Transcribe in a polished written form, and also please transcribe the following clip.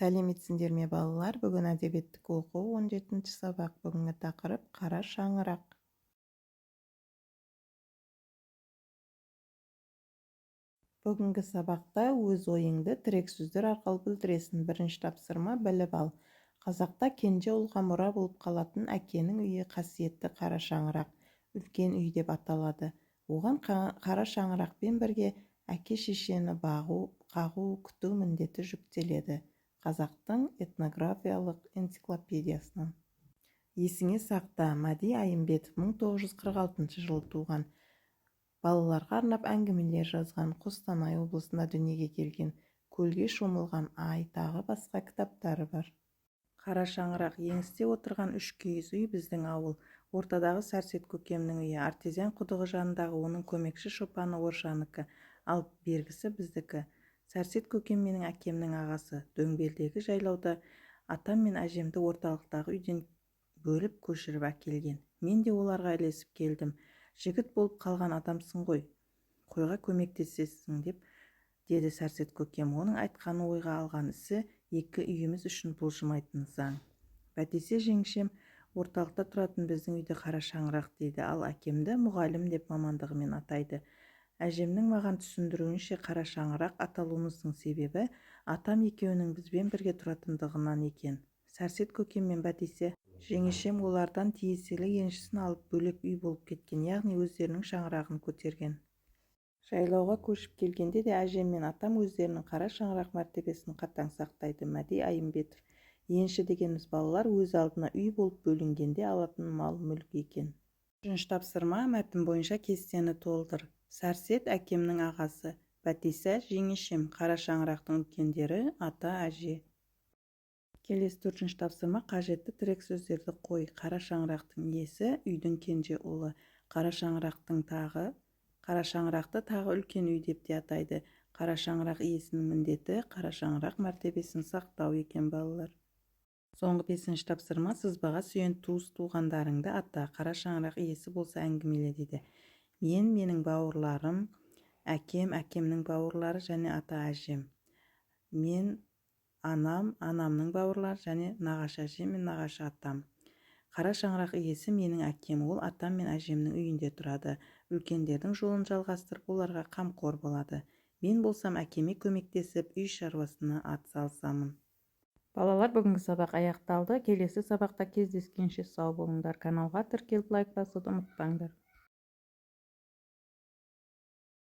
Сәлеметсіңдер ме балалар? Бүгін әдебиеттік оқу 17-ші сабақ. Бүгінгі тақырып қара шаңырақ. Бүгінгі сабақта өз ойыңды тірек сөздер арқылы білдіресің. Бірінші тапсырма біліп ал. Қазақта кенже ұлға мұра болып қалатын әкенің үйі қасиетті қара шаңырақ, үлкен үй деп аталады. Оған қара шаңырақпен бірге әке шешені бағу, қағу, күту міндеті жүктеледі. Қазақтың этнографиялық энциклопедиясынан. Есіңе сақта, Мәди Айымбетов 1946 жылы туған. Балаларға арнап әңгімелер жазған, Қостанай облысында дүниеге келген, Көлге шомылған ай, тағы басқа кітаптары бар. Қара шаңырақ. Еңісте отырған үш киіз үй біздің ауыл. Ортадағы Сәрсет көкемнің үйі, артезиан құдығы жанындағы оның көмекші шопаны Оршаныкі, ал бергісі біздікі. Сәрсет көкем менің әкемнің ағасы. Дөңбелдегі жайлауда атам мен әжемді орталықтағы үйден бөліп көшіріп әкелген. Мен де оларға ілесіп келдім. Жігіт болып қалған адамсың ғой, қойға көмектесесің деді Сәрсет көкем. Оның айтқаны ойға алған ісі екі үйіміз үшін бұлжымайтын заң. Бәтесе жеңшем орталықта тұратын біздің үйді қара шаңырақ дейді, ал әкемді мұғалім деп мамандығымен атайды. Әжемнің маған түсіндіруінше қара шаңырақ аталуымыздың себебі атам екеуінің бізбен бірге тұратындығынан екен. Сәрсет көкем мен Бәтесе жеңешем олардан тиесілі еншісін алып бөлек үй болып кеткен, яғни өздерінің шаңырағын көтерген. Жайлауға көшіп келгенде де әжем мен атам өздерінің қара шаңырақ мәртебесін қатаң сақтайды. Мәди Айымбетов. Енші дегеніміз балалар өз алдына үй болып бөлінгенде алатын мал-мүлік екен. Үшінші тапсырма, мәтін бойынша кестені толтыр. Сәрсет әкемнің ағасы, Бәтиса жеңешем, қара шаңырақтың үлкендері ата, әже. Келесі төртінші тапсырма, қажетті тірек сөздерді қой. Қара шаңырақтың иесі үйдің кенже ұлы. Қара шаңырақты тағы үлкен үй деп те атайды. Қара шаңырақ иесінің міндеті қара шаңырақ мәртебесін сақтау екен балалар. Соңғы бесінші тапсырма, сызбаға сүйен туыс-туғандарыңды ата, қара шаңырақ иесі болса әңгімеле дейді. Мен, менің бауырларым, әкем, әкемнің бауырлары және ата әжем. Мен, анам, анамның бауырлары және нағашы әжем мен нағашы атам. Қара шаңырақ иесі менің әкем, ол атам мен әжемнің үйінде тұрады. Үлкендердің жолын жалғастырып, оларға қамқор болады. Мен болсам әкеме көмектесіп, үй шаруасына атсалысамын. Балалар, бүгінгі сабақ аяқталды. Келесі сабақта кездескенше сау болыңдар. Каналға тіркеліп лайк басуды ұмытпаңдар.